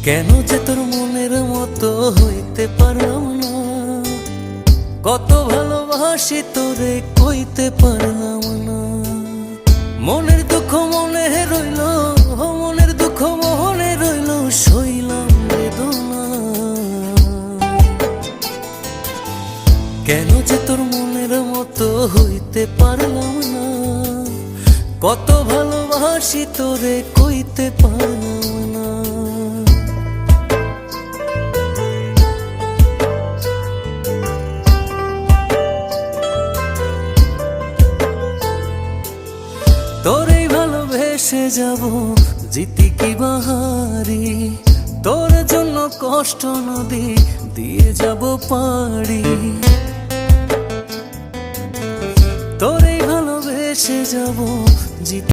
কেন যে তোর মনের মতো হইতে পারলাম না, কত ভালোবাসি তোরে কইতে পারলাম না। মনের দুঃখ মনে রইল, মনের দুঃখ মনে রইল, সইলাম বেদনা। কেন যে তোর মনের মতো হইতে পারলাম না, কত ভালোবাসি তোরে কইতে পারলাম না। তোরে ভালোবেসে যাব জিতি কি বাহারি, তোর জন্য কষ্ট নদী দিয়ে যাব পাড়ি। তোরে ভালোবেসে যাব জিতি